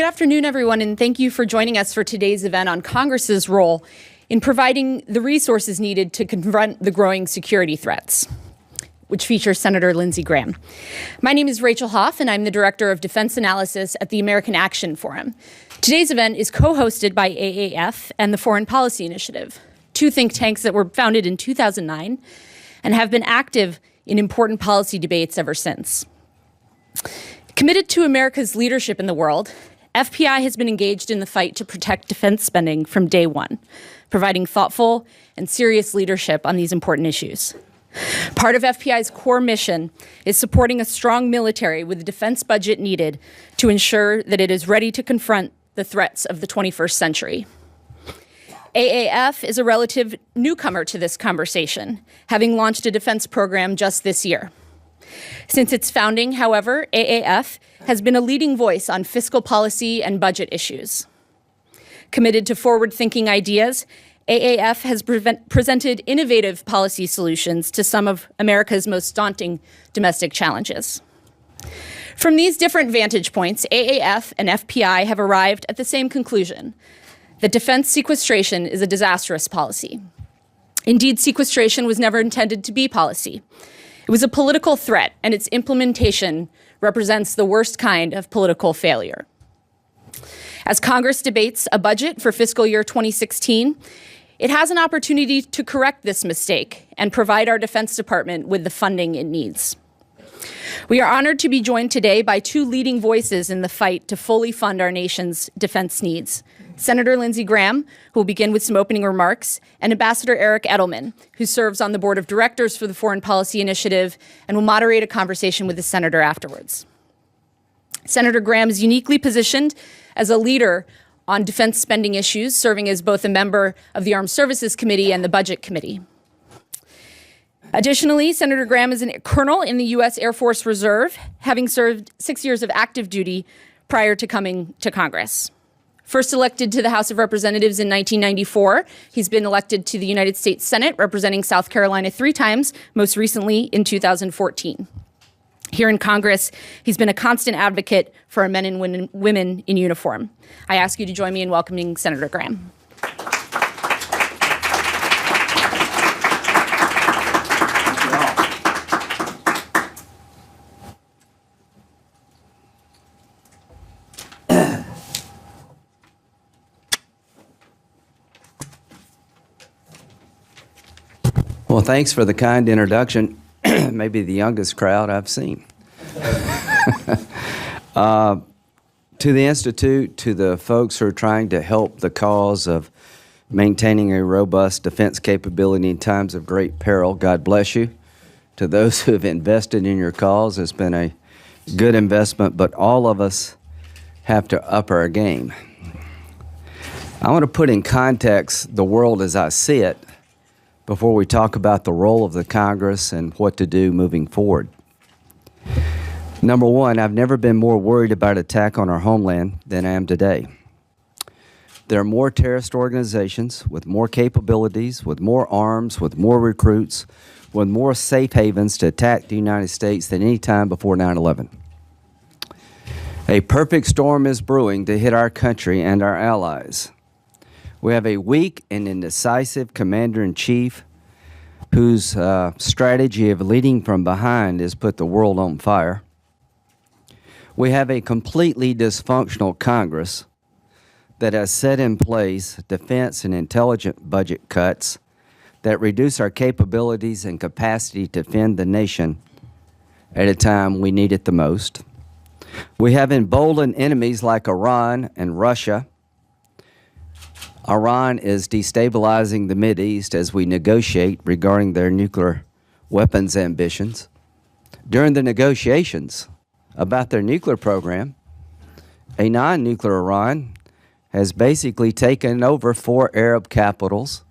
Good afternoon, everyone, and thank you for joining us for today's event on Congress's role in providing the resources needed to confront the growing security threats, which features Senator Lindsey Graham. My name is Rachel Hoff, and I'm the Director of Defense Analysis at the American Action Forum. Today's event is co-hosted by AAF and the Foreign Policy Initiative, two think tanks that were founded in 2009 and have been active in important policy debates ever since. Committed to America's leadership in the world, FPI has been engaged in the fight to protect defense spending from day one, providing thoughtful and serious leadership on these important issues. Part of FPI's core mission is supporting a strong military with the defense budget needed to ensure that it is ready to confront the threats of the 21st century. AAF is a relative newcomer to this conversation, having launched a defense program just this year. Since its founding, however, AAF has been a leading voice on fiscal policy and budget issues. Committed to forward-thinking ideas, AAF has presented innovative policy solutions to some of America's most daunting domestic challenges. From these different vantage points, AAF and FPI have arrived at the same conclusion, that defense sequestration is a disastrous policy. Indeed, sequestration was never intended to be policy. It was a political threat, and its implementation represents the worst kind of political failure. As Congress debates a budget for fiscal year 2016, it has an opportunity to correct this mistake and provide our Defense Department with the funding it needs. We are honored to be joined today by two leading voices in the fight to fully fund our nation's defense needs. Senator Lindsey Graham, who will begin with some opening remarks, and Ambassador Eric Edelman, who serves on the board of directors for the Foreign Policy Initiative and will moderate a conversation with the senator afterwards. Senator Graham is uniquely positioned as a leader on defense spending issues, serving as both a member of the Armed Services Committee and the Budget Committee. Additionally, Senator Graham is a colonel in the U.S. Air Force Reserve, having served 6 years of active duty prior to coming to Congress. First elected to the House of Representatives in 1994, he's been elected to the United States Senate, representing South Carolina 3 times, most recently in 2014. Here in Congress, he's been a constant advocate for our men and women in uniform. I ask you to join me in welcoming Senator Graham. Well, thanks for the kind introduction. Maybe the youngest crowd I've seen. To the Institute, to the folks who are trying to help the cause of maintaining a robust defense capability in times of great peril, God bless you. To those who have invested in your cause, it's been a good investment, but all of us have to up our game. I want to put in context the world as I see it before we talk about the role of the Congress and what to do moving forward. Number one, I've never been more worried about attack on our homeland than I am today. There are more terrorist organizations with more capabilities, with more arms, with more recruits, with more safe havens to attack the United States than any time before 9/11. A perfect storm is brewing to hit our country and our allies. We have a weak and indecisive commander-in-chief whose strategy of leading from behind has put the world on fire. We have a completely dysfunctional Congress that has set in place defense and intelligence budget cuts that reduce our capabilities and capacity to defend the nation at a time we need it the most. We have emboldened enemies like Iran and Russia. Iran is destabilizing the Mideast as we negotiate regarding their nuclear weapons ambitions. During the negotiations about their nuclear program, a non-nuclear Iran has basically taken over 4 Arab capitals.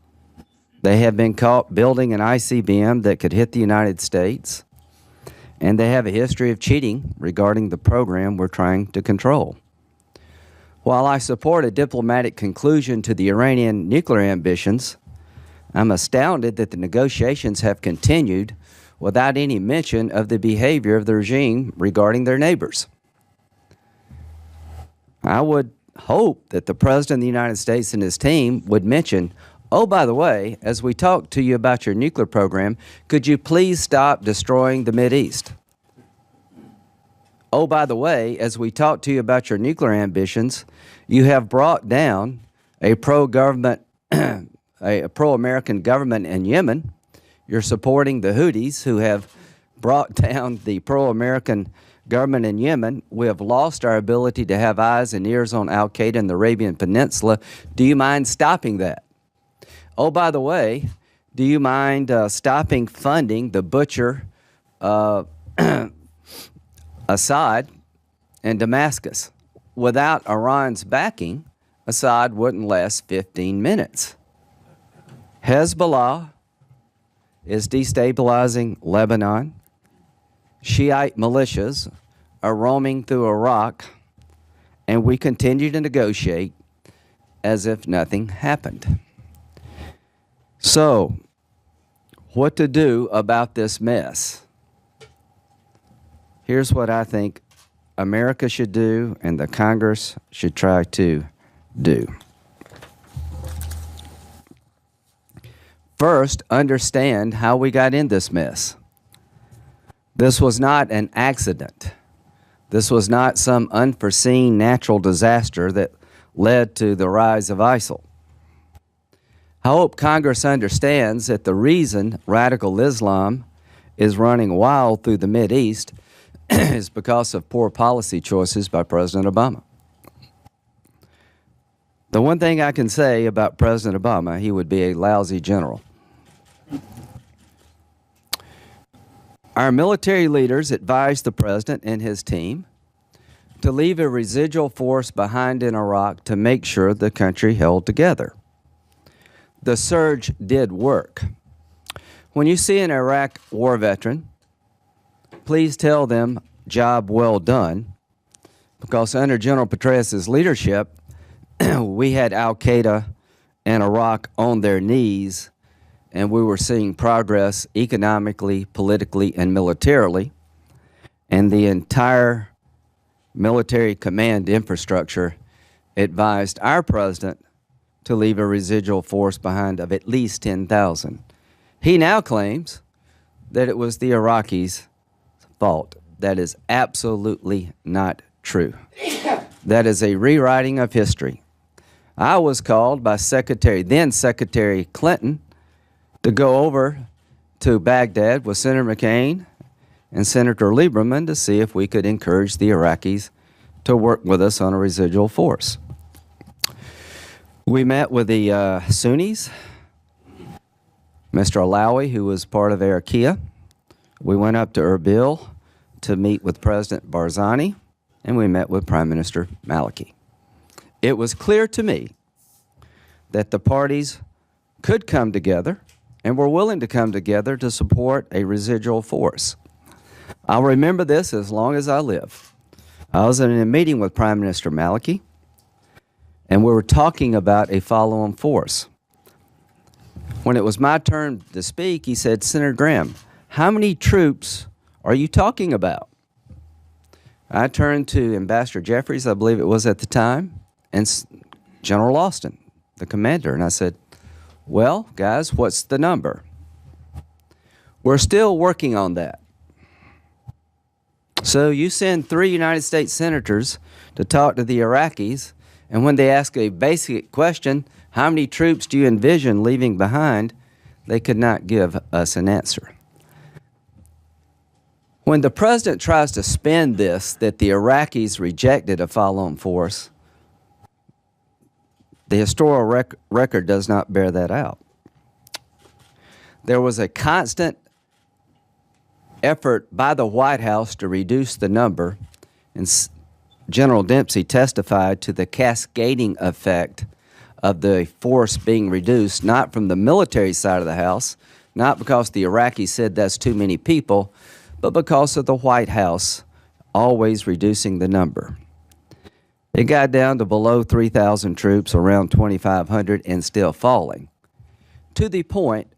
They have been caught building an ICBM that could hit the United States, and they have a history of cheating regarding the program we're trying to control. While I support a diplomatic conclusion to the Iranian nuclear ambitions, I'm astounded that the negotiations have continued without any mention of the behavior of the regime regarding their neighbors. I would hope that the President of the United States and his team would mention, oh, by the way, as we talk to you about your nuclear program, could you please stop destroying the Mideast? Oh, by the way, as we talk to you about your nuclear ambitions, you have brought down a pro-government, a pro-American government in Yemen. You're supporting the Houthis, who have brought down the pro-American government in Yemen. We have lost our ability to have eyes and ears on al-Qaeda in the Arabian Peninsula. Do you mind stopping that? Oh, by the way, do you mind stopping funding the butcher Assad in Damascus? Without Iran's backing, Assad wouldn't last 15 minutes. Hezbollah is destabilizing Lebanon. Shiite militias are roaming through Iraq, and we continue to negotiate as if nothing happened. So, what to do about this mess? Here's what I think America should do and the Congress should try to do. First, understand how we got in this mess. This was not an accident. This was not some unforeseen natural disaster that led to the rise of ISIL. I hope Congress understands that the reason radical Islam is running wild through the Mideast is because of poor policy choices by President Obama. The one thing I can say about President Obama, he would be a lousy general. Our military leaders advised the president and his team to leave a residual force behind in Iraq to make sure the country held together. The surge did work. When you see an Iraq war veteran, please tell them, job well done, because under General Petraeus' leadership, we had al-Qaeda and Iraq on their knees, and we were seeing progress economically, politically, and militarily, and the entire military command infrastructure advised our president to leave a residual force behind of at least 10,000. He now claims that it was the Iraqis' fault. That is absolutely not true. That is a rewriting of history. I was called by then Secretary Clinton to go over to Baghdad with Senator McCain and Senator Lieberman to see if we could encourage the Iraqis to work with us on a residual force. We met with the Sunnis, Mr. Alawi, who was part of Arakia. We went up to Erbil to meet with President Barzani, and we met with Prime Minister Maliki. It was clear to me that the parties could come together and were willing to come together to support a residual force. I'll remember this as long as I live. I was in a meeting with Prime Minister Maliki, and we were talking about a follow-on force. When it was my turn to speak, he said, Senator Graham, how many troops are you talking about? I turned to Ambassador Jeffries, I believe it was at the time, and General Austin, the commander, and I said, well, guys, what's the number? We're still working on that. So you send 3 United States senators to talk to the Iraqis, and when they ask a basic question, how many troops do you envision leaving behind, they could not give us an answer. When the president tries to spin this, that the Iraqis rejected a follow-on force, the historical record does not bear that out. There was a constant effort by the White House to reduce the number, and General Dempsey testified to the cascading effect of the force being reduced, not from the military side of the house, not because the Iraqis said that's too many people, but because of the White House always reducing the number. It got down to below 3,000 troops, around 2,500, and still falling, to the point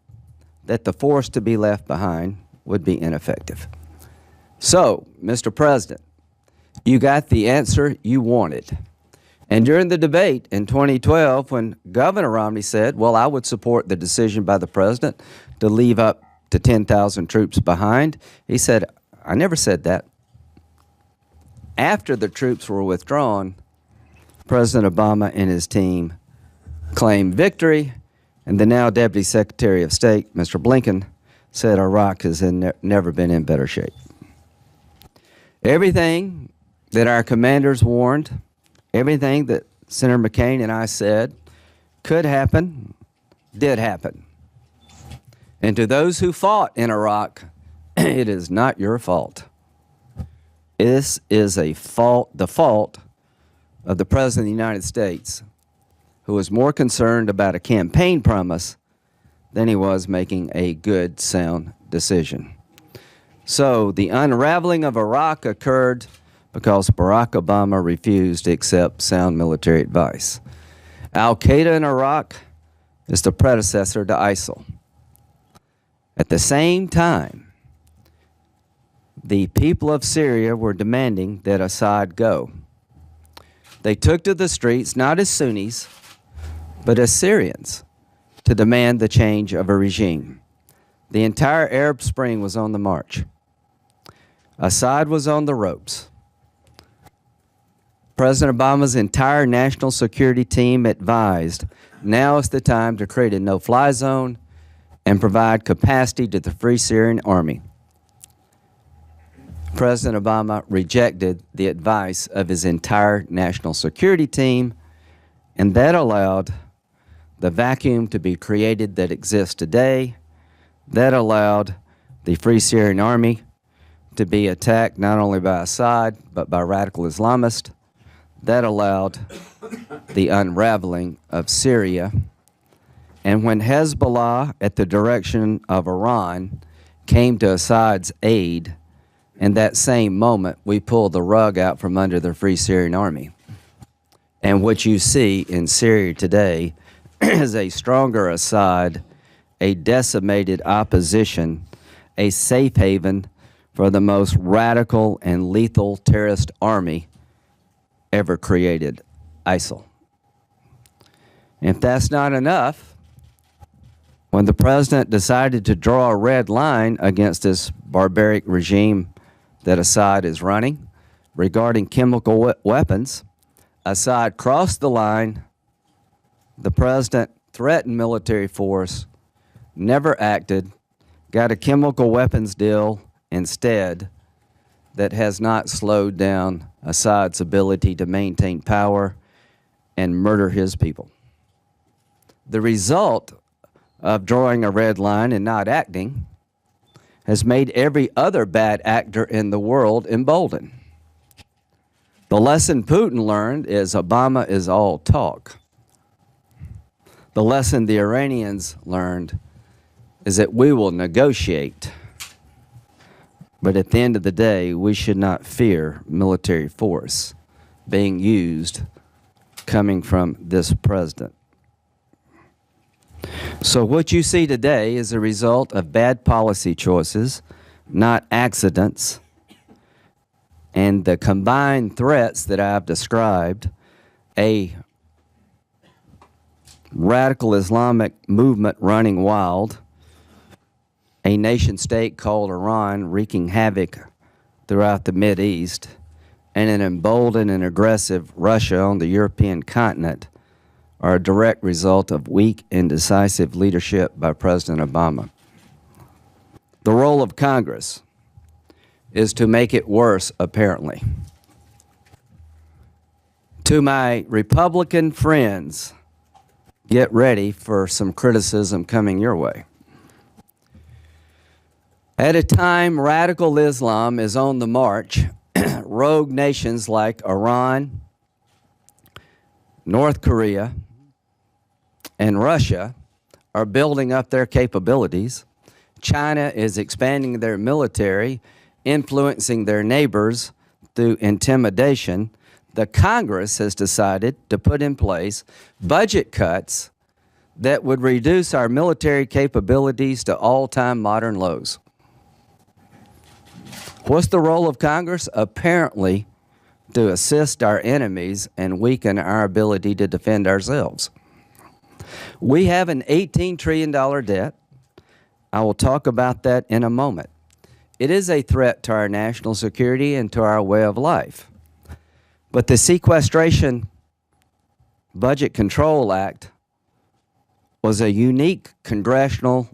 that the force to be left behind would be ineffective. So, Mr. President, you got the answer you wanted. And during the debate in 2012, when Governor Romney said, well, I would support the decision by the president to leave up to 10,000 troops behind, he said, I never said that. After the troops were withdrawn, President Obama and his team claimed victory, and the now Deputy Secretary of State, Mr. Blinken, said Iraq has never been in better shape. Everything that our commanders warned, everything that Senator McCain and I said could happen, did happen. And to those who fought in Iraq, it is not your fault. This is the fault of the President of the United States, who was more concerned about a campaign promise than he was making a good, sound decision. So the unraveling of Iraq occurred because Barack Obama refused to accept sound military advice. Al-Qaeda in Iraq is the predecessor to ISIL. At the same time, the people of Syria were demanding that Assad go. They took to the streets not as Sunnis, but as Syrians, to demand the change of a regime. The entire Arab Spring was on the march. Assad was on the ropes. President Obama's entire national security team advised, now is the time to create a no-fly zone and provide capacity to the Free Syrian Army. President Obama rejected the advice of his entire national security team, and that allowed the vacuum to be created that exists today. That allowed the Free Syrian Army to be attacked not only by Assad, but by radical Islamists. That allowed the unraveling of Syria. And when Hezbollah, at the direction of Iran, came to Assad's aid, in that same moment, we pulled the rug out from under the Free Syrian Army. And what you see in Syria today is a stronger Assad, a decimated opposition, a safe haven for the most radical and lethal terrorist army ever created, ISIL. If that's not enough, when the president decided to draw a red line against this barbaric regime that Assad is running regarding chemical weapons, Assad crossed the line. The president threatened military force, never acted, got a chemical weapons deal instead that has not slowed down Assad's ability to maintain power and murder his people. The result of drawing a red line and not acting has made every other bad actor in the world emboldened. The lesson Putin learned is Obama is all talk. The lesson the Iranians learned is that we will negotiate, but at the end of the day, we should not fear military force being used coming from this president. So what you see today is a result of bad policy choices, not accidents, and the combined threats that I've described, a radical Islamic movement running wild, a nation state called Iran wreaking havoc throughout the Mideast, and an emboldened and aggressive Russia on the European continent are a direct result of weak and decisive leadership by President Obama. The role of Congress is to make it worse, apparently. To my Republican friends, get ready for some criticism coming your way. At a time radical Islam is on the march, rogue nations like Iran, North Korea, and Russia are building up their capabilities. China is expanding their military, influencing their neighbors through intimidation. The Congress has decided to put in place budget cuts that would reduce our military capabilities to all-time modern lows. What's the role of Congress? Apparently, to assist our enemies and weaken our ability to defend ourselves. We have an $18 trillion debt. I will talk about that in a moment. It is a threat to our national security and to our way of life. But the Sequestration Budget Control Act was a unique congressional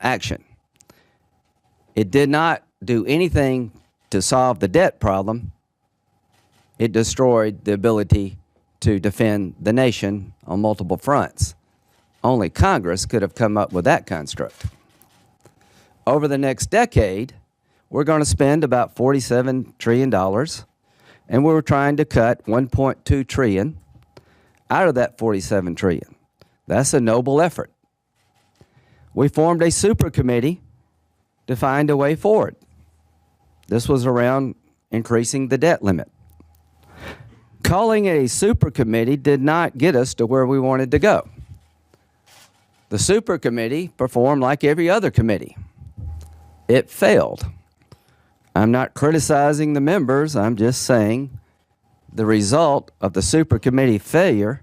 action. It did not do anything to solve the debt problem. It destroyed the ability to defend the nation on multiple fronts. Only Congress could have come up with that construct. Over the next decade, we're going to spend about $47 trillion, and we're trying to cut $1.2 trillion out of that $47 trillion. That's a noble effort. We formed a super committee to find a way forward. This was around increasing the debt limit. Calling it a super committee did not get us to where we wanted to go. The super committee performed like every other committee. It failed. I'm not criticizing the members, I'm just saying the result of the super committee failure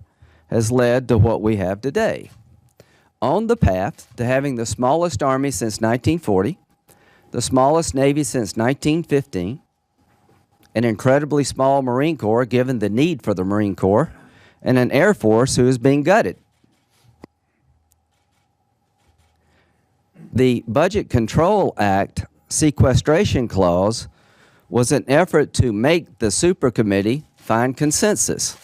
has led to what we have today. On the path to having the smallest army since 1940, the smallest Navy since 1915, an incredibly small Marine Corps given the need for the Marine Corps, and an Air Force who is being gutted. The Budget Control Act sequestration clause was an effort to make the super committee find consensus.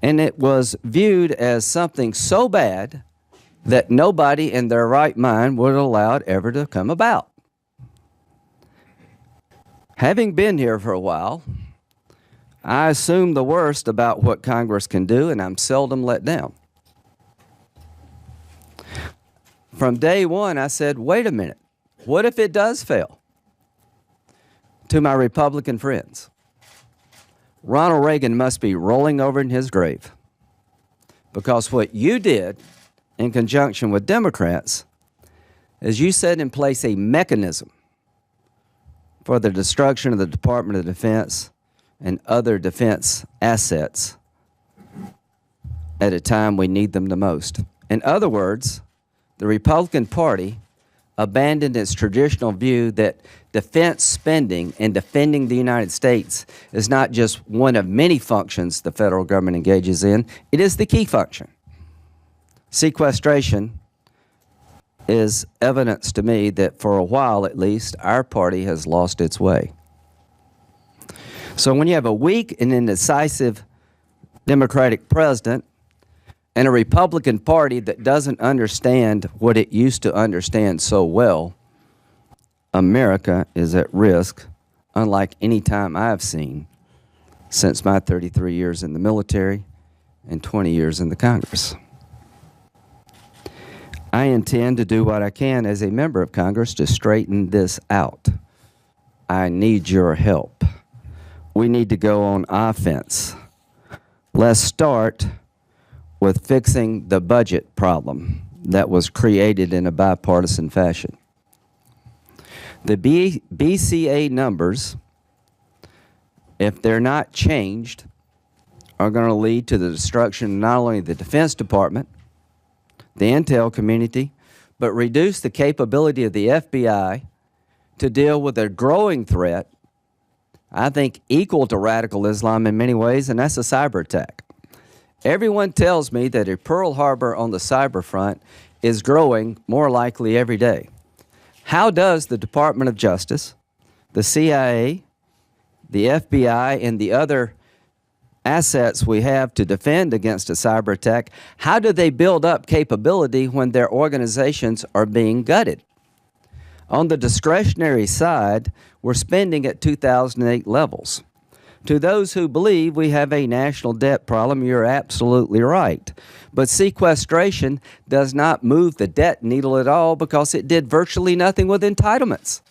And it was viewed as something so bad that nobody in their right mind would allow it ever to come about. Having been here for a while, I assume the worst about what Congress can do, and I'm seldom let down. From day one, I said, wait a minute, what if it does fail? To my Republican friends, Ronald Reagan must be rolling over in his grave, because what you did in conjunction with Democrats is you set in place a mechanism for the destruction of the Department of Defense and other defense assets at a time we need them the most. In other words, the Republican Party abandoned its traditional view that defense spending and defending the United States is not just one of many functions the federal government engages in, it is the key function. Sequestration is evidence to me that for a while at least, our party has lost its way. So when you have a weak and indecisive Democratic president and a Republican Party that doesn't understand what it used to understand so well, America is at risk, unlike any time I've seen since my 33 years in the military and 20 years in the Congress. I intend to do what I can as a member of Congress to straighten this out. I need your help. We need to go on offense. Let's start with fixing the budget problem that was created in a bipartisan fashion. The BCA numbers, if they're not changed, are going to lead to the destruction of not only the Defense Department, the intel community, but reduce the capability of the FBI to deal with a growing threat, I think equal to radical Islam in many ways, and that's a cyber attack. Everyone tells me that a Pearl Harbor on the cyber front is growing more likely every day. How does the Department of Justice, the CIA, the FBI, and the other assets we have to defend against a cyber attack, how do they build up capability when their organizations are being gutted? On the discretionary side, we're spending at 2008 levels. To those who believe we have a national debt problem, you're absolutely right. But sequestration does not move the debt needle at all because it did virtually nothing with entitlements.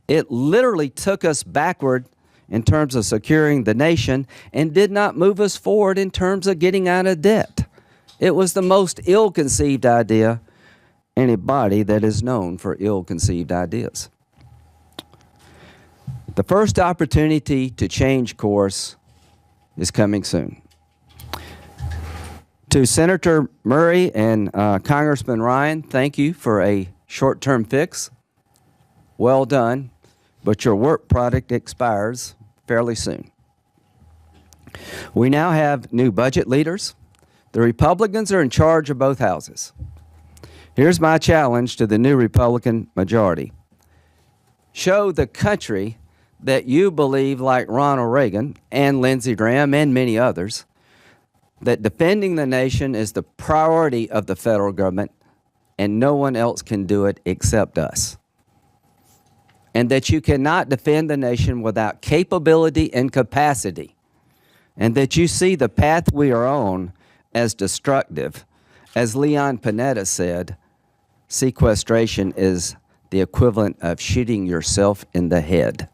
It literally took us backward in terms of securing the nation and did not move us forward in terms of getting out of debt. It was the most ill-conceived idea in a body that is known for ill-conceived ideas. The first opportunity to change course is coming soon. To Senator Murray and Congressman Ryan, thank you for a short-term fix. Well done, but your work product expires fairly soon. We now have new budget leaders. The Republicans are in charge of both houses. Here's my challenge to the new Republican majority. Show the country that you believe, like Ronald Reagan and Lindsey Graham and many others, that defending the nation is the priority of the federal government and no one else can do it except us. And that you cannot defend the nation without capability and capacity. And that you see the path we are on as destructive. As Leon Panetta said, sequestration is the equivalent of shooting yourself in the head.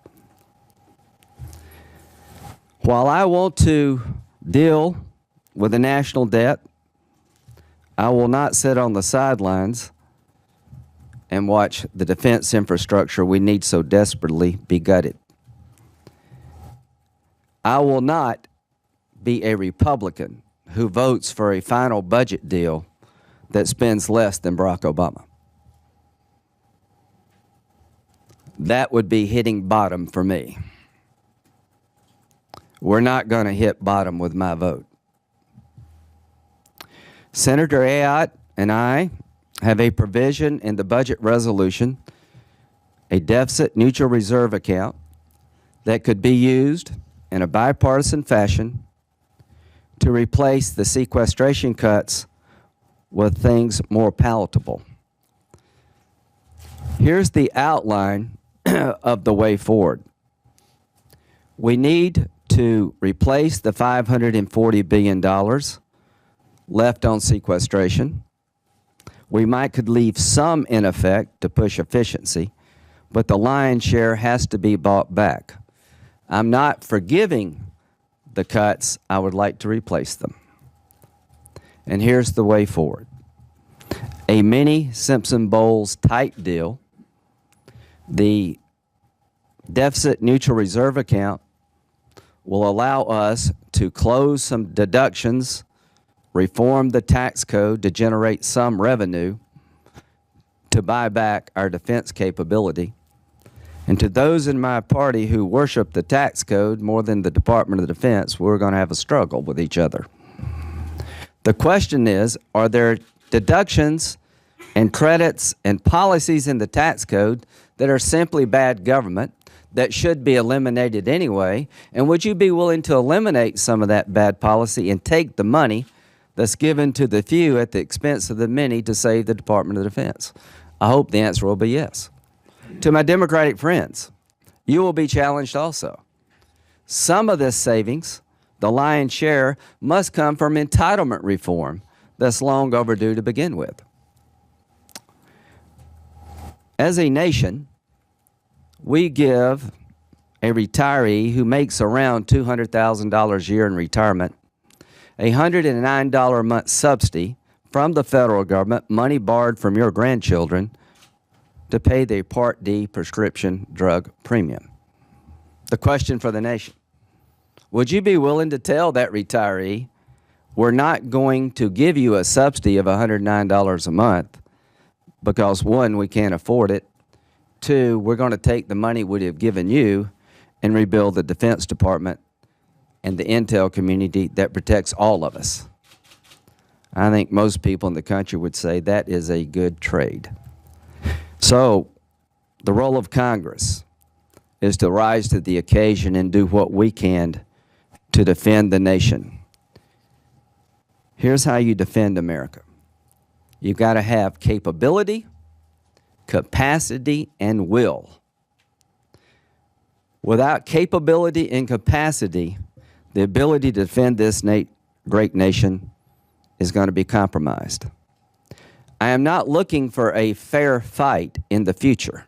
While I want to deal with the national debt, I will not sit on the sidelines and watch the defense infrastructure we need so desperately be gutted. I will not be a Republican who votes for a final budget deal that spends less than Barack Obama. That would be hitting bottom for me. We're not going to hit bottom with my vote. Senator Ayotte and I have a provision in the budget resolution, a deficit neutral reserve account that could be used in a bipartisan fashion to replace the sequestration cuts with things more palatable. Here's the outline of the way forward. We need to replace the $540 billion left on sequestration. We could leave some in effect to push efficiency, but the lion's share has to be bought back. I'm not forgiving the cuts. I would like to replace them. And here's the way forward. A mini Simpson-Bowles type deal. The deficit neutral reserve account will allow us to close some deductions, reform the tax code to generate some revenue to buy back our defense capability. And to those in my party who worship the tax code more than the Department of Defense, we're going to have a struggle with each other. The question is, are there deductions and credits and policies in the tax code that are simply bad government that should be eliminated anyway? And would you be willing to eliminate some of that bad policy and take the money that's given to the few at the expense of the many to save the Department of Defense? I hope the answer will be yes. To my Democratic friends, you will be challenged also. Some of this savings, the lion's share, must come from entitlement reform that's long overdue to begin with. As a nation, we give a retiree who makes around $200,000 a year in retirement a $109 a month subsidy from the federal government, money borrowed from your grandchildren, to pay the Part D prescription drug premium. The question for the nation: would you be willing to tell that retiree, we're not going to give you a subsidy of $109 a month because, one, we can't afford it, two, we're going to take the money we'd have given you and rebuild the Defense Department and the intel community that protects all of us? I think most people in the country would say that is a good trade. So the role of Congress is to rise to the occasion and do what we can to defend the nation. Here's how you defend America. You've got to have capability, capacity, and will. Without capability and capacity, the ability to defend this great nation is going to be compromised. I am not looking for a fair fight in the future.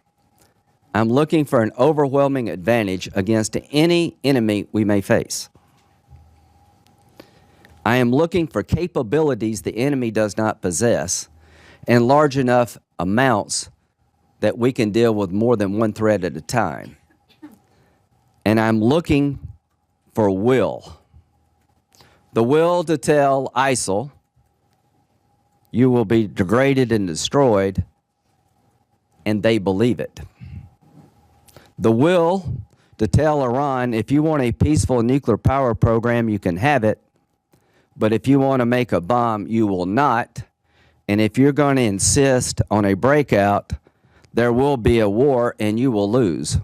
I'm looking for an overwhelming advantage against any enemy we may face. I am looking for capabilities the enemy does not possess and large enough amounts that we can deal with more than one threat at a time. And I'm looking for will. The will to tell ISIL, you will be degraded and destroyed, and they believe it. The will to tell Iran, if you want a peaceful nuclear power program, you can have it, but if you want to make a bomb, you will not. And if you're going to insist on a breakout, there will be a war and you will lose.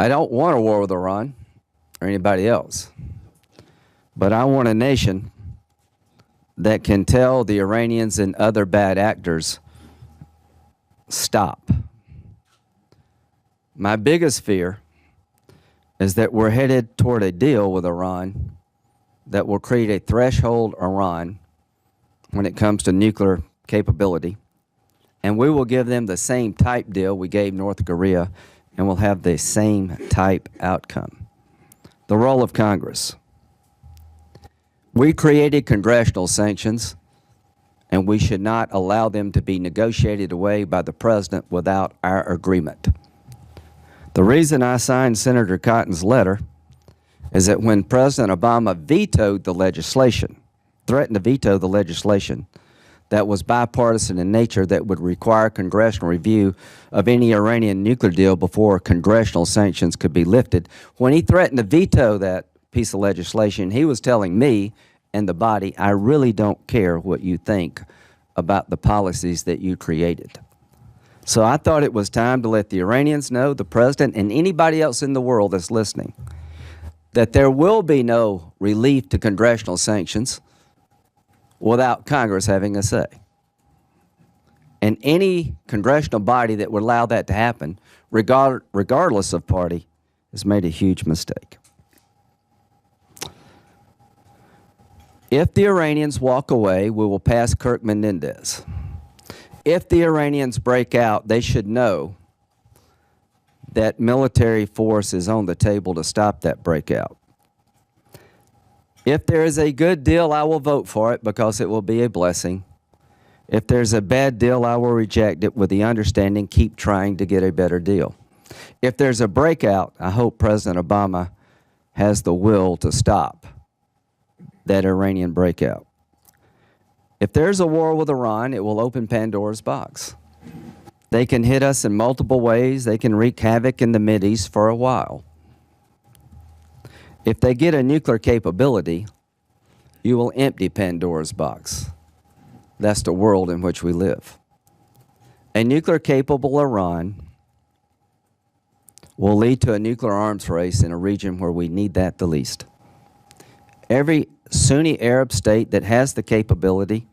I don't want a war with Iran or anybody else, but I want a nation that can tell the Iranians and other bad actors, stop. My biggest fear is that we're headed toward a deal with Iran that will create a threshold Iran when it comes to nuclear capability, and we will give them the same type deal we gave North Korea, and we'll have the same type outcome. The role of Congress. We created congressional sanctions, and we should not allow them to be negotiated away by the president without our agreement. The reason I signed Senator Cotton's letter is that when President Obama vetoed the legislation, threatened to veto the legislation that was bipartisan in nature that would require congressional review of any Iranian nuclear deal before congressional sanctions could be lifted. When he threatened to veto that piece of legislation, he was telling me and the body, I really don't care what you think about the policies that you created. So I thought it was time to let the Iranians know, the president, and anybody else in the world that's listening, that there will be no relief to congressional sanctions without Congress having a say. And any congressional body that would allow that to happen, regardless of party, has made a huge mistake. If the Iranians walk away, we will pass Kirk-Menendez. If the Iranians break out, they should know that military force is on the table to stop that breakout. If there is a good deal, I will vote for it because it will be a blessing. If there's a bad deal, I will reject it with the understanding, keep trying to get a better deal. If there's a breakout, I hope President Obama has the will to stop that Iranian breakout. If there's a war with Iran, it will open Pandora's box. They can hit us in multiple ways. They can wreak havoc in the Mideast for a while. If they get a nuclear capability, you will empty Pandora's box. That's the world in which we live. A nuclear-capable Iran will lead to a nuclear arms race in a region where we need that the least. Every Sunni Arab state that has the capability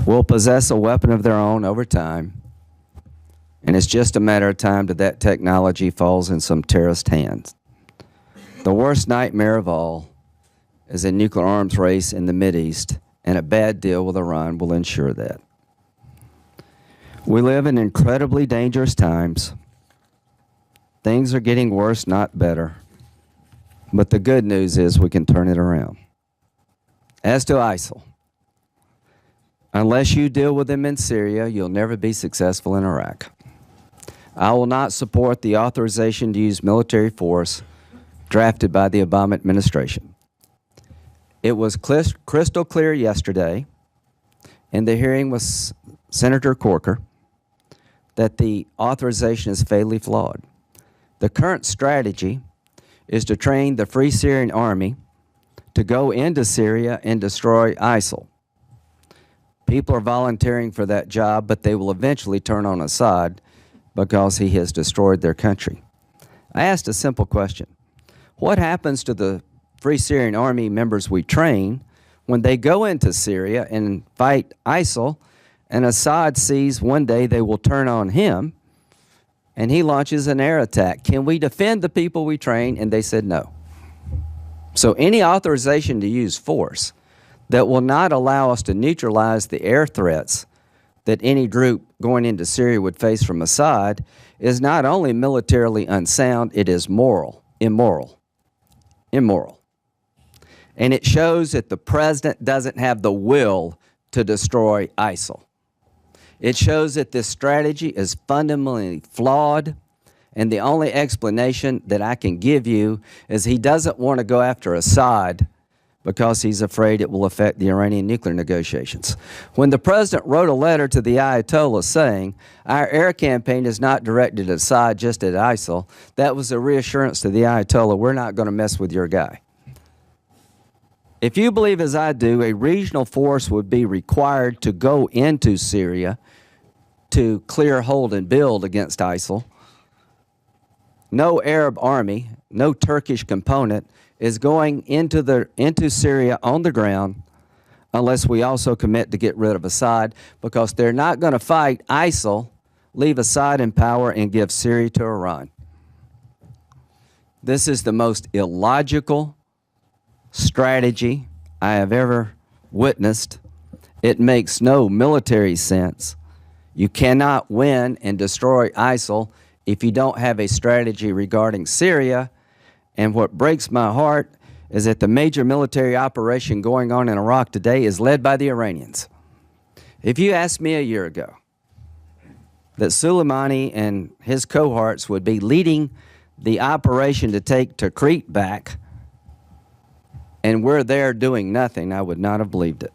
will possess a weapon of their own over time, and it's just a matter of time that that technology falls in some terrorist hands. The worst nightmare of all is a nuclear arms race in the Mideast, and a bad deal with Iran will ensure that. We live in incredibly dangerous times. Things are getting worse, not better. But the good news is we can turn it around. As to ISIL, unless you deal with them in Syria, you'll never be successful in Iraq. I will not support the authorization to use military force drafted by the Obama administration. It was crystal clear yesterday in the hearing with Senator Corker that the authorization is fatally flawed. The current strategy is to train the Free Syrian Army to go into Syria and destroy ISIL. People are volunteering for that job, but they will eventually turn on Assad because he has destroyed their country. I asked a simple question. What happens to the Free Syrian Army members we train when they go into Syria and fight ISIL, and Assad sees one day they will turn on him, and he launches an air attack? Can we defend the people we train? And they said no. So any authorization to use force that will not allow us to neutralize the air threats that any group going into Syria would face from Assad is not only militarily unsound, it is immoral. And it shows that the president doesn't have the will to destroy ISIL. It shows that this strategy is fundamentally flawed, and the only explanation that I can give you is he doesn't want to go after Assad because he's afraid it will affect the Iranian nuclear negotiations. When the president wrote a letter to the Ayatollah saying, our air campaign is not directed at Assad, just at ISIL, that was a reassurance to the Ayatollah, we're not going to mess with your guy. If you believe as I do, a regional force would be required to go into Syria to clear, hold, and build against ISIL, no Arab army, no Turkish component is going into Syria on the ground unless we also commit to get rid of Assad, because they're not going to fight ISIL, leave Assad in power, and give Syria to Iran. This is the most illogical strategy I have ever witnessed. It makes no military sense. You cannot win and destroy ISIL if you don't have a strategy regarding Syria. And what breaks my heart is that the major military operation going on in Iraq today is led by the Iranians. If you asked me a year ago that Soleimani and his cohorts would be leading the operation to take Tikrit back, and we're there doing nothing, I would not have believed it.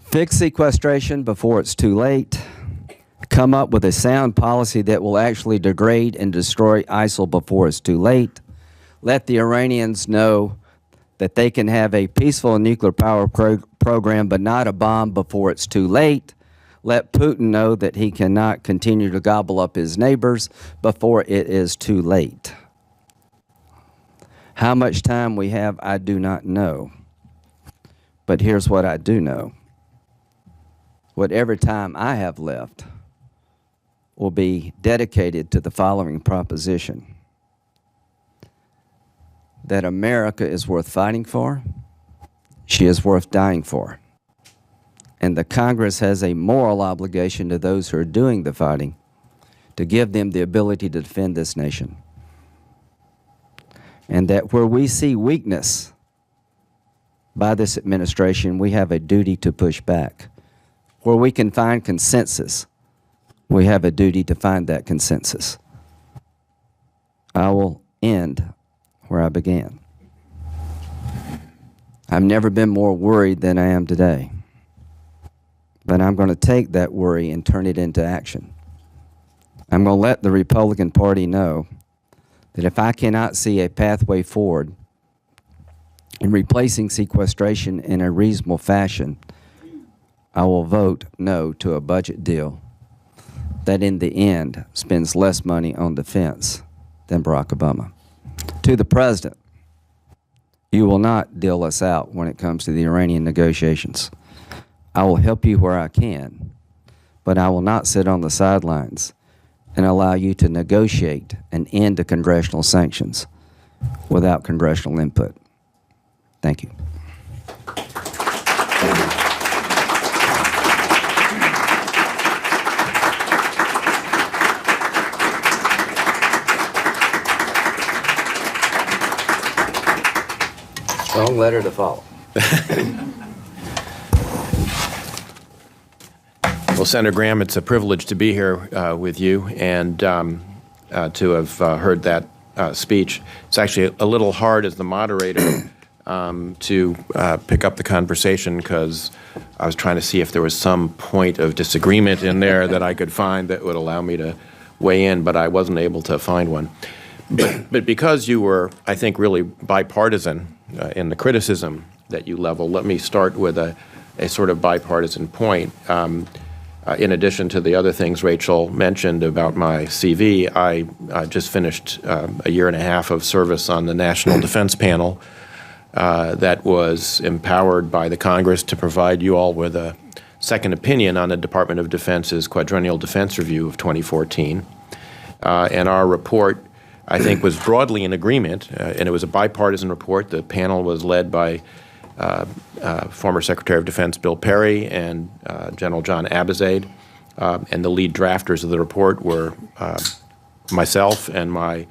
Fix sequestration before it's too late. Come up with a sound policy that will actually degrade and destroy ISIL before it's too late. Let the Iranians know that they can have a peaceful nuclear power program, but not a bomb before it's too late. Let Putin know that he cannot continue to gobble up his neighbors before it is too late. How much time we have, I do not know. But here's what I do know. Whatever time I have left will be dedicated to the following proposition: that America is worth fighting for, she is worth dying for, and the Congress has a moral obligation to those who are doing the fighting to give them the ability to defend this nation. And that where we see weakness by this administration, we have a duty to push back. Where we can find consensus, we have a duty to find that consensus. I will end where I began. I've never been more worried than I am today. But I'm going to take that worry and turn it into action. I'm going to let the Republican Party know that if I cannot see a pathway forward in replacing sequestration in a reasonable fashion, I will vote no to a budget deal that in the end spends less money on defense than Barack Obama. To the President, you will not deal us out when it comes to the Iranian negotiations. I will help you where I can, but I will not sit on the sidelines and allow you to negotiate an end to congressional sanctions without congressional input. Thank you. Long letter to follow. Well, Senator Graham, it's a privilege to be here with you and to have heard that speech. It's actually a little hard as the moderator to pick up the conversation because I was trying to see if there was some point of disagreement in there that I could find that would allow me to weigh in, but I wasn't able to find one. But because you were, I think, really bipartisan in the criticism that you level, let me start with a sort of bipartisan point. In addition to the other things Rachel mentioned about my CV, I just finished a year and a half of service on the National Defense Panel that was empowered by the Congress to provide you all with a second opinion on the Department of Defense's Quadrennial Defense Review of 2014. And our report, I think, was broadly in agreement, and it was a bipartisan report. The panel was led by former Secretary of Defense Bill Perry and General John Abizaid. And the lead drafters of the report were myself and my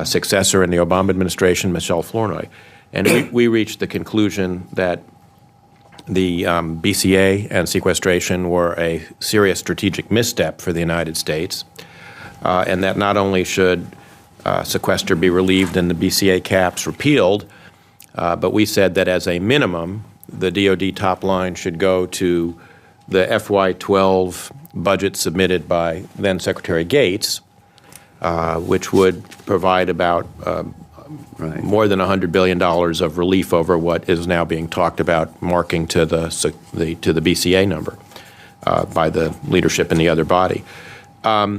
successor in the Obama administration, Michelle Flournoy. And we reached the conclusion that the BCA and sequestration were a serious strategic misstep for the United States, and that not only should sequester be relieved and the BCA caps repealed, but we said that as a minimum, the DoD top line should go to the FY12 budget submitted by then Secretary Gates, which would provide about more than $100 billion of relief over what is now being talked about marking to the BCA number by the leadership in the other body. My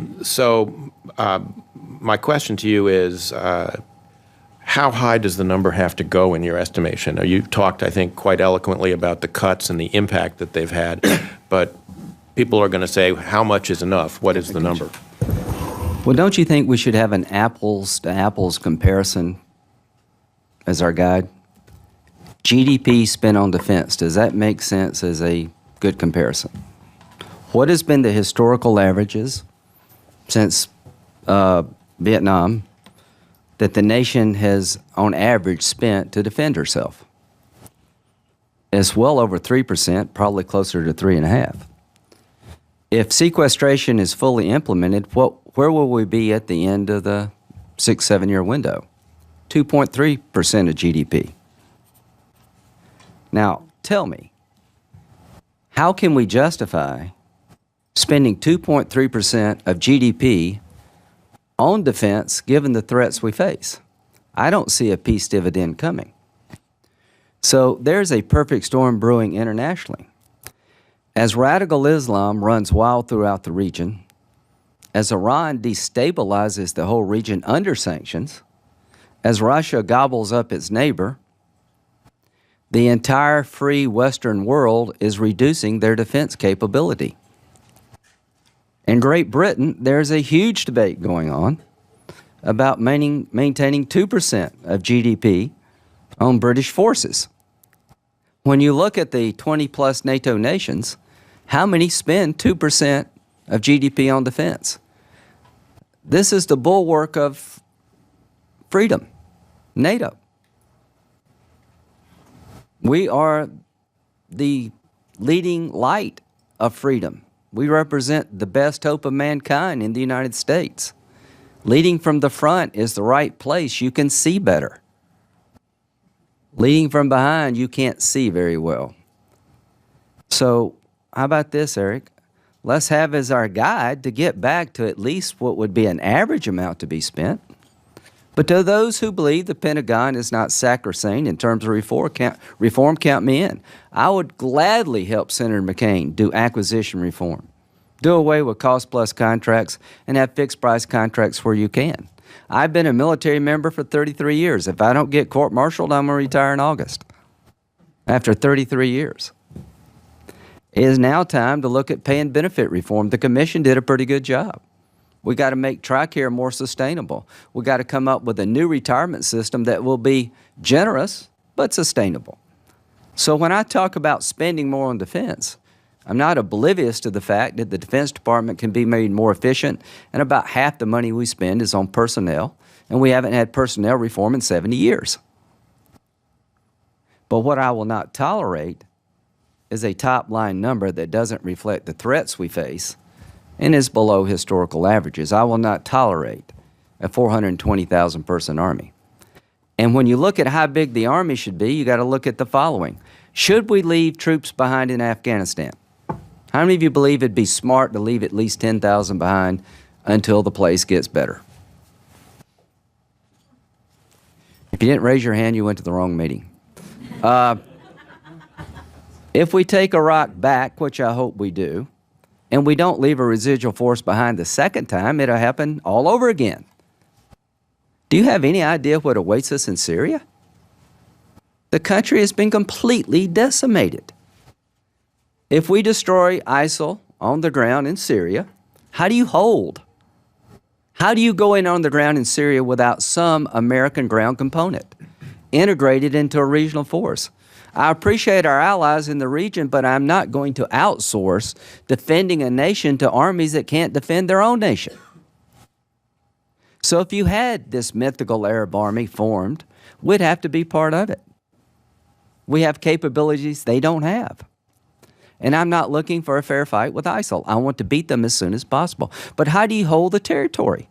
question to you is, how high does the number have to go in your estimation? Now, you talked, I think, quite eloquently about the cuts and the impact that they've had, but people are going to say, how much is enough? What is the number? Well, don't you think we should have an apples-to-apples comparison as our guide? GDP spent on defense, does that make sense as a good comparison? What has been the historical averages since Vietnam that the nation has, on average, spent to defend herself? It's well over 3%, probably closer to 3.5%. If sequestration is fully implemented, where will we be at the end of the 6-7 year window? 2.3% of GDP. Now, tell me, how can we justify spending 2.3% of GDP on defense given the threats we face? I don't see a peace dividend coming. So there's a perfect storm brewing internationally. As radical Islam runs wild throughout the region, as Iran destabilizes the whole region under sanctions, as Russia gobbles up its neighbor, the entire free Western world is reducing their defense capability. In Great Britain, there's a huge debate going on about maintaining 2% of GDP on British forces. When you look at the 20-plus NATO nations, how many spend 2% of GDP on defense? This is the bulwark of freedom, NATO. We are the leading light of freedom. We represent the best hope of mankind in the United States. Leading from the front is the right place. You can see better. Leading from behind, you can't see very well. So, how about this, Eric? Let's have as our guide to get back to at least what would be an average amount to be spent. But to those who believe the Pentagon is not sacrosanct in terms of reform, count me in. I would gladly help Senator McCain do acquisition reform. Do away with cost-plus contracts and have fixed-price contracts where you can. I've been a military member for 33 years. If I don't get court-martialed, I'm going to retire in August after 33 years. It is now time to look at pay and benefit reform. The commission did a pretty good job. We got to make TRICARE more sustainable. We got to come up with a new retirement system that will be generous but sustainable. So when I talk about spending more on defense, I'm not oblivious to the fact that the Defense Department can be made more efficient, and about half the money we spend is on personnel, and we haven't had personnel reform in 70 years. But what I will not tolerate is a top-line number that doesn't reflect the threats we face and is below historical averages. I will not tolerate a 420,000 person Army. And when you look at how big the Army should be, you got to look at the following. Should we leave troops behind in Afghanistan? How many of you believe it'd be smart to leave at least 10,000 behind until the place gets better? If you didn't raise your hand, you went to the wrong meeting. If we take Iraq back, which I hope we do, and we don't leave a residual force behind the second time, it'll happen all over again. Do you have any idea what awaits us in Syria? The country has been completely decimated. If we destroy ISIL on the ground in Syria, how do you hold? How do you go in on the ground in Syria without some American ground component integrated into a regional force? I appreciate our allies in the region, but I'm not going to outsource defending a nation to armies that can't defend their own nation. So if you had this mythical Arab army formed, we'd have to be part of it. We have capabilities they don't have. And I'm not looking for a fair fight with ISIL. I want to beat them as soon as possible. But how do you hold the territory?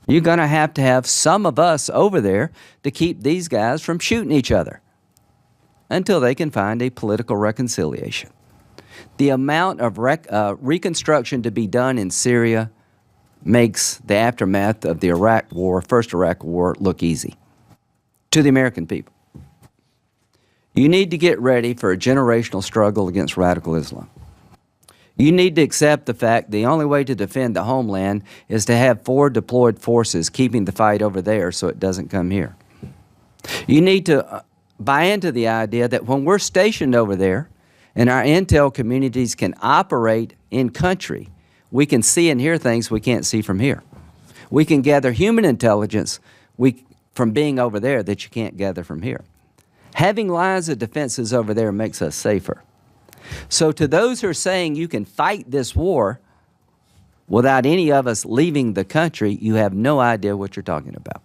You're going to have some of us over there to keep these guys from shooting each other until they can find a political reconciliation. The amount of reconstruction to be done in Syria makes the aftermath of the Iraq War, first Iraq War, look easy to the American people. You need to get ready for a generational struggle against radical Islam. You need to accept the fact the only way to defend the homeland is to have forward deployed forces keeping the fight over there so it doesn't come here. You need to buy into the idea that when we're stationed over there and our intel communities can operate in country, we can see and hear things we can't see from here. We can gather human intelligence from being over there that you can't gather from here. Having lines of defenses over there makes us safer. So to those who are saying you can fight this war without any of us leaving the country, you have no idea what you're talking about.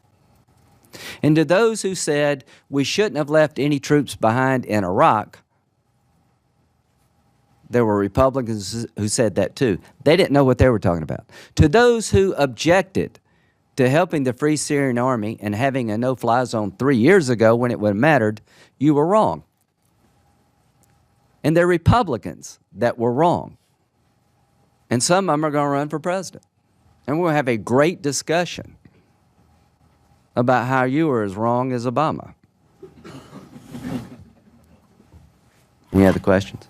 And to those who said we shouldn't have left any troops behind in Iraq, there were Republicans who said that too. They didn't know what they were talking about. To those who objected to helping the Free Syrian Army and having a no-fly zone 3 years ago when it would have mattered, you were wrong. And they're Republicans that were wrong. And some of them are going to run for president. And we'll have a great discussion about how you were as wrong as Obama. Any other questions?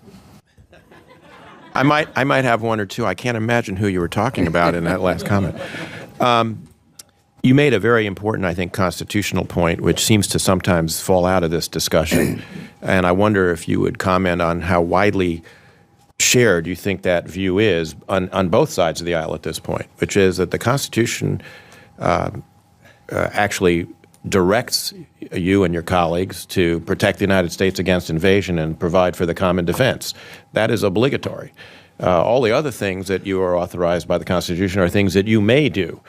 I might have one or two. I can't imagine who you were talking about in that last comment. You made a very important, I think, constitutional point, which seems to sometimes fall out of this discussion. And I wonder if you would comment on how widely shared you think that view is on both sides of the aisle at this point, which is that the Constitution actually directs you and your colleagues to protect the United States against invasion and provide for the common defense. That is obligatory. All the other things that you are authorized by the Constitution are things that you may do.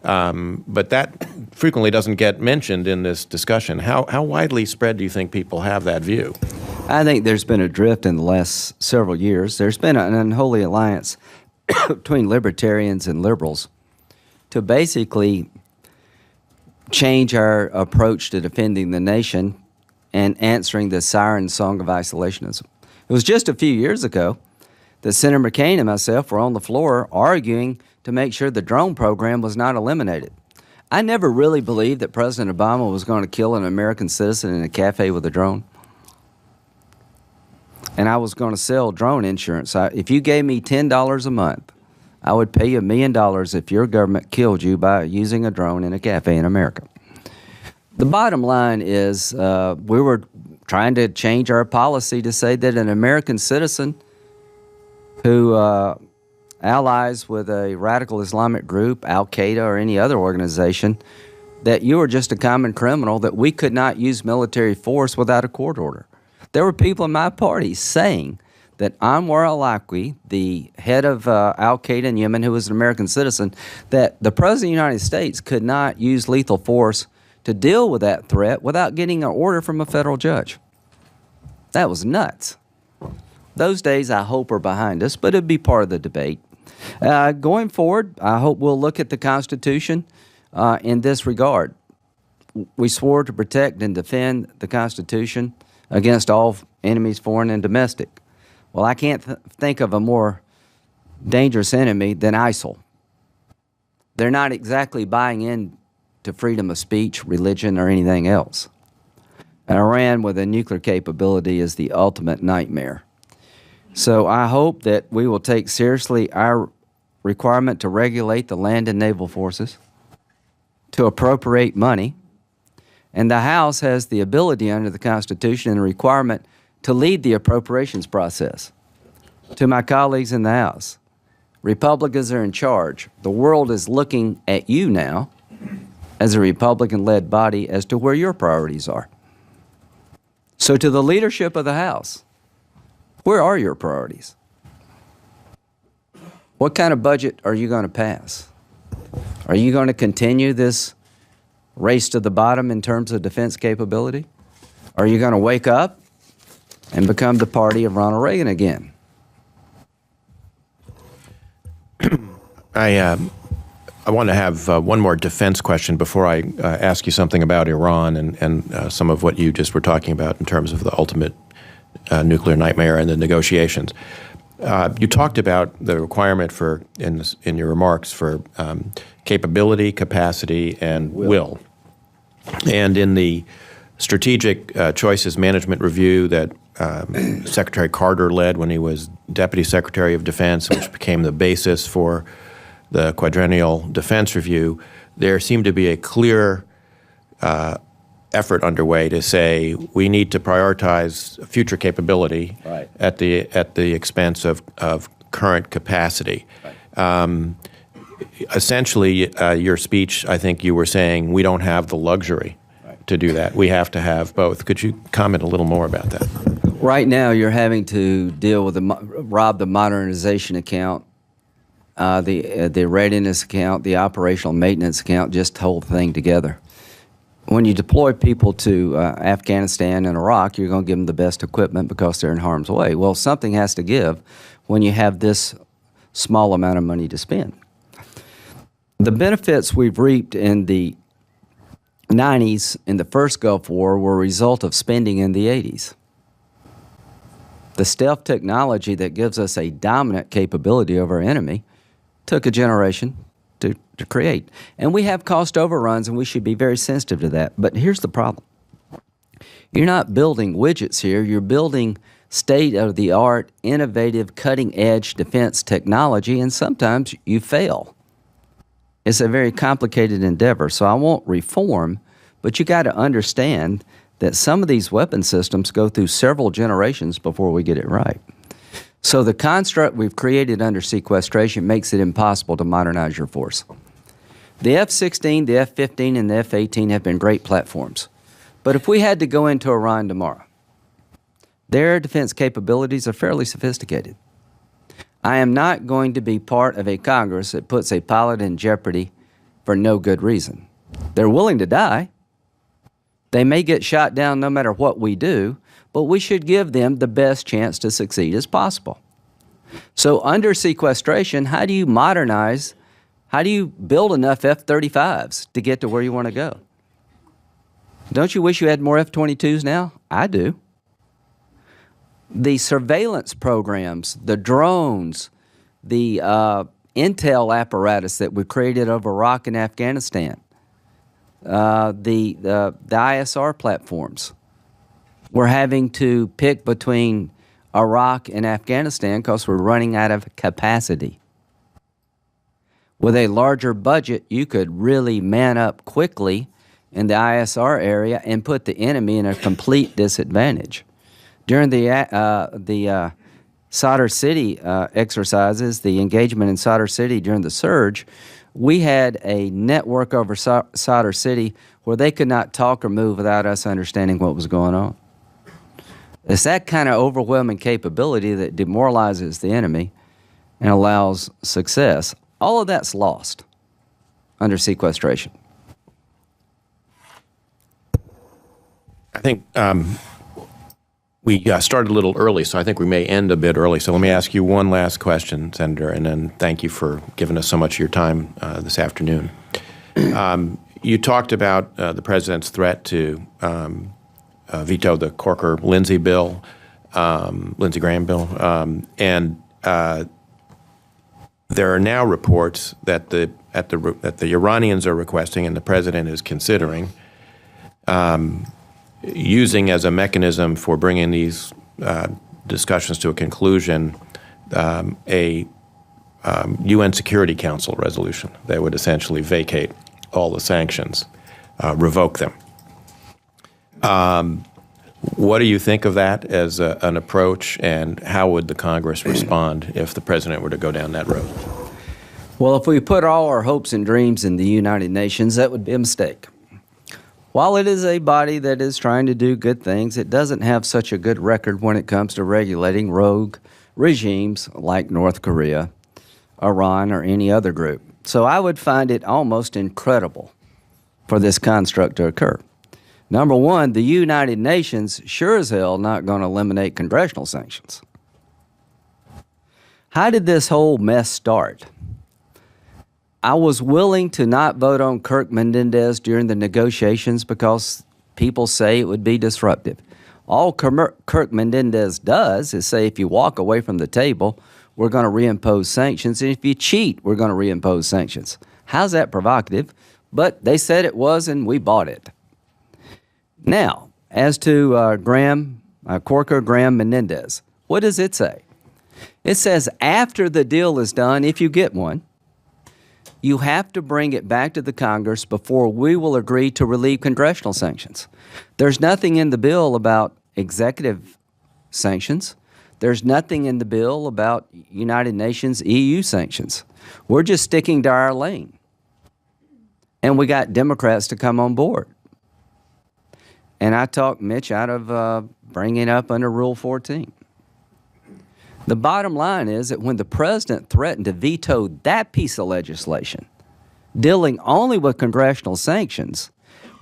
But that frequently doesn't get mentioned in this discussion. How widely spread do you think people have that view? I think there's been a drift in the last several years. There's been an unholy alliance between libertarians and liberals to basically change our approach to defending the nation and answering the siren song of isolationism. It was just a few years ago that Senator McCain and myself were on the floor arguing to make sure the drone program was not eliminated. I never really believed that President Obama was going to kill an American citizen in a cafe with a drone. And I was going to sell drone insurance. If you gave me $10 a month, I would pay you $1 million if your government killed you by using a drone in a cafe in America. The bottom line is we were trying to change our policy to say that an American citizen who allies with a radical Islamic group, Al-Qaeda or any other organization, that you were just a common criminal, that we could not use military force without a court order. There were people in my party saying that Anwar al-Awlaki, the head of Al-Qaeda in Yemen, who was an American citizen, that the President of the United States could not use lethal force to deal with that threat without getting an order from a federal judge. That was nuts. Those days, I hope, are behind us, but it'd be part of the debate. Going forward, I hope we'll look at the Constitution in this regard. We swore to protect and defend the Constitution against all enemies, foreign and domestic. Well, I can't think of a more dangerous enemy than ISIL. They're not exactly buying in to freedom of speech, religion, or anything else. Iran with a nuclear capability is the ultimate nightmare. So I hope that we will take seriously our requirement to regulate the land and naval forces, to appropriate money, and the House has the ability under the Constitution and the requirement to lead the appropriations process. To my colleagues in the House, Republicans are in charge. The world is looking at you now as a Republican-led body as to where your priorities are. So to the leadership of the House, where are your priorities? What kind of budget are you going to pass? Are you going to continue this race to the bottom in terms of defense capability? Are you going to wake up and become the party of Ronald Reagan again? I want to have one more defense question before I ask you something about Iran and some of what you just were talking about in terms of the ultimate nuclear nightmare and the negotiations. You talked about the requirement for, in your remarks, for capability, capacity, and will. And in the Strategic Choices Management Review that Secretary Carter led when he was Deputy Secretary of Defense, which became the basis for the Quadrennial Defense Review, there seemed to be a clear effort underway to say we need to prioritize future capability at the expense of current capacity. Right. Essentially, your speech, I think you were saying we don't have the luxury to do that. We have to have both. Could you comment a little more about that? Right now, you're having to deal with the modernization account, the readiness account, the operational maintenance account, just the whole thing together. When you deploy people to Afghanistan and Iraq, you're going to give them the best equipment because they're in harm's way. Well, something has to give when you have this small amount of money to spend. The benefits we've reaped in the 90s in the first Gulf War were a result of spending in the 80s. The stealth technology that gives us a dominant capability over our enemy took a generation to create. And we have cost overruns, and we should be very sensitive to that. But here's the problem. You're not building widgets here. You're building state-of-the-art, innovative, cutting-edge defense technology, and sometimes you fail. It's a very complicated endeavor, so I won't reform, but you got to understand that some of these weapon systems go through several generations before we get it right. So the construct we've created under sequestration makes it impossible to modernize your force. The F-16, the F-15, and the F-18 have been great platforms. But if we had to go into Iran tomorrow, their defense capabilities are fairly sophisticated. I am not going to be part of a Congress that puts a pilot in jeopardy for no good reason. They're willing to die. They may get shot down no matter what we do, but we should give them the best chance to succeed as possible. So under sequestration, how do you modernize, how do you build enough F-35s to get to where you want to go? Don't you wish you had more F-22s now? I do. The surveillance programs, the drones, the intel apparatus that we created over Iraq and Afghanistan, the ISR platforms. We're having to pick between Iraq and Afghanistan because we're running out of capacity. With a larger budget, you could really man up quickly in the ISR area and put the enemy in a complete disadvantage. During the Sadr City exercises, the engagement in Sadr City during the surge, we had a network over Sadr City where they could not talk or move without us understanding what was going on. It's that kind of overwhelming capability that demoralizes the enemy and allows success. All of that's lost under sequestration. I think we started a little early, so I think we may end a bit early. So let me ask you one last question, Senator, and then thank you for giving us so much of your time this afternoon. You talked about the President's threat to veto the Corker-Lindsey bill, Lindsey Graham bill, and there are now reports that the Iranians are requesting and the President is considering using as a mechanism for bringing these discussions to a conclusion a UN Security Council resolution that would essentially vacate all the sanctions, revoke them. What do you think of that as an approach, and how would the Congress respond if the President were to go down that road? Well, if we put all our hopes and dreams in the United Nations, that would be a mistake. While it is a body that is trying to do good things, it doesn't have such a good record when it comes to regulating rogue regimes like North Korea, Iran, or any other group. So I would find it almost incredible for this construct to occur. Number one, the United Nations sure as hell not going to eliminate congressional sanctions. How did this whole mess start? I was willing to not vote on Kirk Menendez during the negotiations because people say it would be disruptive. All Kirk Menendez does is say, if you walk away from the table, we're going to reimpose sanctions, and if you cheat, we're going to reimpose sanctions. How's that provocative? But they said it was, and we bought it. Now, as to Corker Graham Menendez, what does it say? It says after the deal is done, if you get one, you have to bring it back to the Congress before we will agree to relieve congressional sanctions. There's nothing in the bill about executive sanctions. There's nothing in the bill about United Nations EU sanctions. We're just sticking to our lane. And we got Democrats to come on board. And I talked Mitch out of bringing it up under Rule 14. The bottom line is that when the president threatened to veto that piece of legislation, dealing only with congressional sanctions,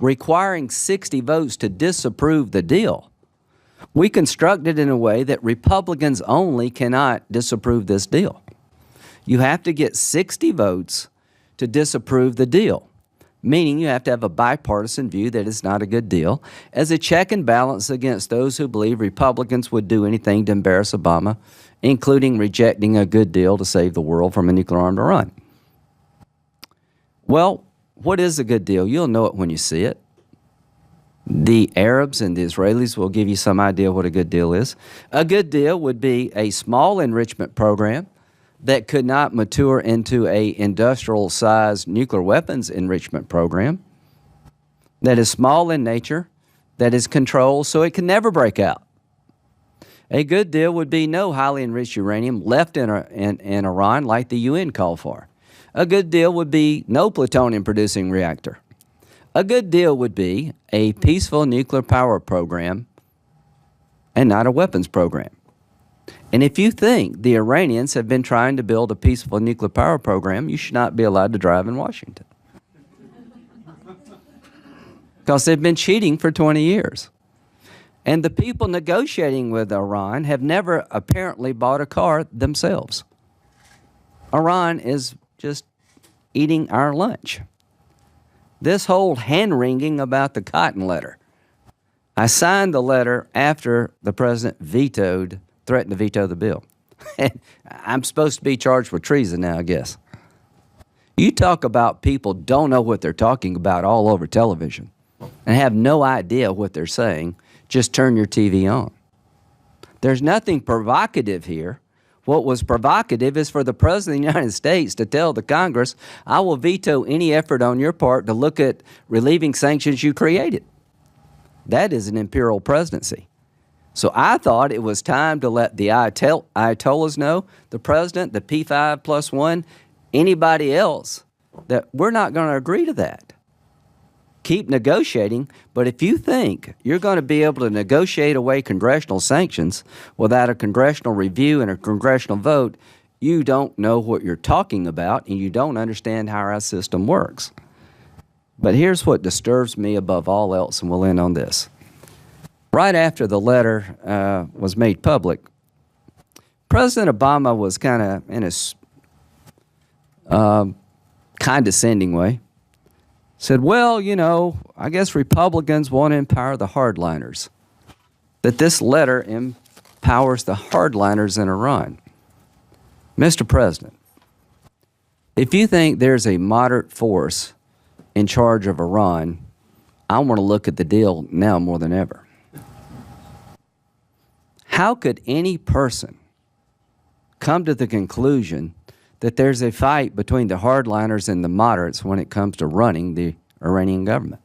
requiring 60 votes to disapprove the deal, we constructed in a way that Republicans only cannot disapprove this deal. You have to get 60 votes to disapprove the deal, meaning you have to have a bipartisan view that it's not a good deal, as a check and balance against those who believe Republicans would do anything to embarrass Obama, including rejecting a good deal to save the world from a nuclear-armed Iran. Well, what is a good deal? You'll know it when you see it. The Arabs and the Israelis will give you some idea what a good deal is. A good deal would be a small enrichment program that could not mature into an industrial-sized nuclear weapons enrichment program, that is small in nature, that is controlled so it can never break out. A good deal would be no highly enriched uranium left in Iran like the UN called for. A good deal would be no plutonium-producing reactor. A good deal would be a peaceful nuclear power program and not a weapons program. And if you think the Iranians have been trying to build a peaceful nuclear power program, you should not be allowed to drive in Washington. Because they've been cheating for 20 years. And the people negotiating with Iran have never apparently bought a car themselves. Iran is just eating our lunch. This whole hand-wringing about the Cotton letter. I signed the letter after the president threatened to veto the bill. I'm supposed to be charged with treason now, I guess. You talk about people don't know what they're talking about all over television and have no idea what they're saying. Just turn your TV on. There's nothing provocative here. What was provocative is for the President of the United States to tell the Congress, I will veto any effort on your part to look at relieving sanctions you created. That is an imperial presidency. So I thought it was time to let the Ayatollahs know, the President, the P5+1, anybody else, that we're not going to agree to that. Keep negotiating, but if you think you're going to be able to negotiate away congressional sanctions without a congressional review and a congressional vote, you don't know what you're talking about and you don't understand how our system works. But here's what disturbs me above all else, and we'll end on this. Right after the letter was made public, President Obama was kind of in a condescending way, said, well, you know, I guess Republicans want to empower the hardliners, that this letter empowers the hardliners in Iran. Mr. President, if you think there's a moderate force in charge of Iran, I want to look at the deal now more than ever. How could any person come to the conclusion that there's a fight between the hardliners and the moderates when it comes to running the Iranian government?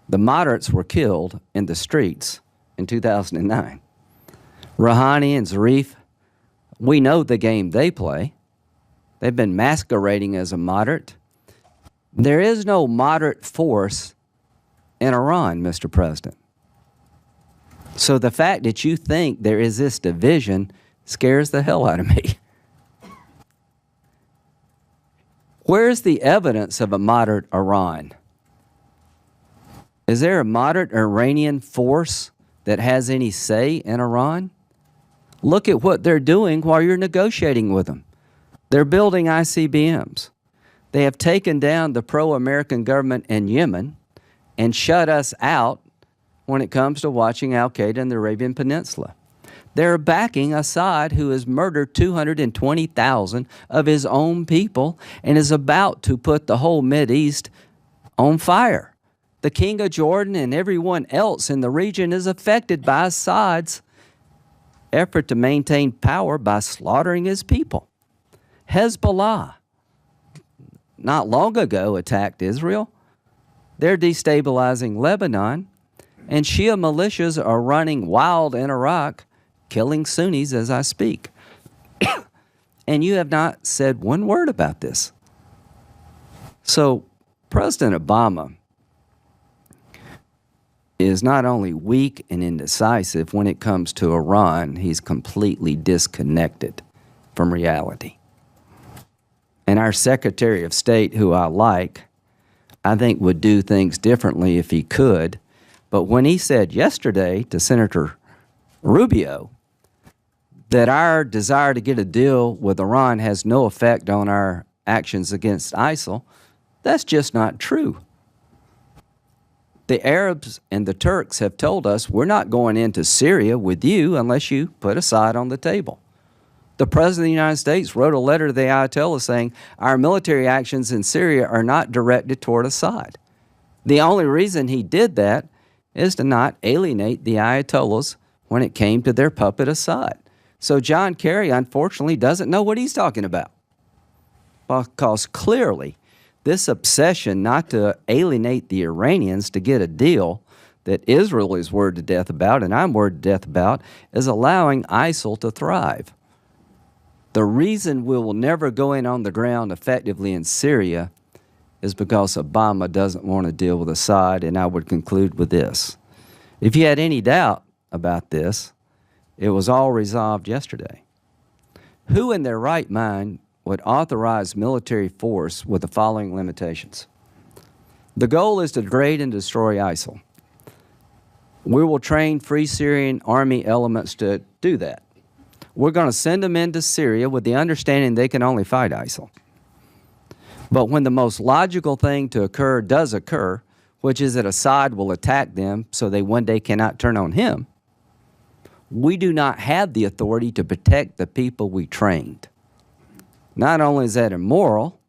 The moderates were killed in the streets in 2009. Rouhani and Zarif, we know the game they play. They've been masquerading as a moderate. There is no moderate force in Iran, Mr. President. So the fact that you think there is this division scares the hell out of me. Where's the evidence of a moderate Iran? Is there a moderate Iranian force that has any say in Iran? Look at what they're doing while you're negotiating with them. They're building ICBMs. They have taken down the pro-American government in Yemen and shut us out when it comes to watching al-Qaeda in the Arabian Peninsula. They're backing Assad, who has murdered 220,000 of his own people and is about to put the whole Mideast on fire. The King of Jordan and everyone else in the region is affected by Assad's effort to maintain power by slaughtering his people. Hezbollah, not long ago, attacked Israel. They're destabilizing Lebanon. And Shia militias are running wild in Iraq, killing Sunnis as I speak. And you have not said one word about this. So President Obama is not only weak and indecisive when it comes to Iran, he's completely disconnected from reality. And our Secretary of State, who I like, I think would do things differently if he could. But when he said yesterday to Senator Rubio that our desire to get a deal with Iran has no effect on our actions against ISIL, that's just not true. The Arabs and the Turks have told us we're not going into Syria with you unless you put Assad on the table. The President of the United States wrote a letter to the Ayatollah saying our military actions in Syria are not directed toward Assad. The only reason he did that is to not alienate the Ayatollahs when it came to their puppet Assad. So John Kerry, unfortunately, doesn't know what he's talking about. Because clearly, this obsession not to alienate the Iranians to get a deal that Israel is worried to death about, and I'm worried to death about, is allowing ISIL to thrive. The reason we will never go in on the ground effectively in Syria is because Obama doesn't want to deal with Assad, and I would conclude with this. If you had any doubt about this, it was all resolved yesterday. Who in their right mind would authorize military force with the following limitations? The goal is to degrade and destroy ISIL. We will train Free Syrian Army elements to do that. We're going to send them into Syria with the understanding they can only fight ISIL. But when the most logical thing to occur does occur, which is that Assad will attack them so they one day cannot turn on him, we do not have the authority to protect the people we trained. Not only is that immoral,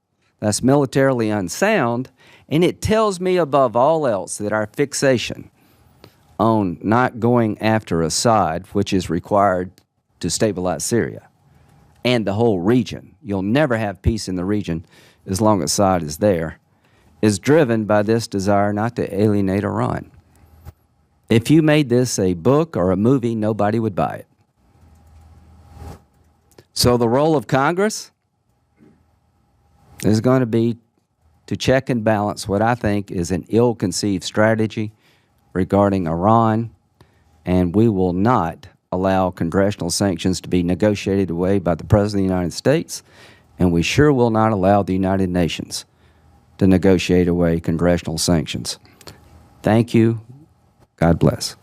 that's militarily unsound, and it tells me above all else that our fixation on not going after Assad, which is required to stabilize Syria and the whole region, you'll never have peace in the region as long as Assad is there, is driven by this desire not to alienate Iran. If you made this a book or a movie, nobody would buy it. So the role of Congress is going to be to check and balance what I think is an ill-conceived strategy regarding Iran, and we will not allow congressional sanctions to be negotiated away by the President of the United States, and we sure will not allow the United Nations to negotiate away congressional sanctions. Thank you. God bless.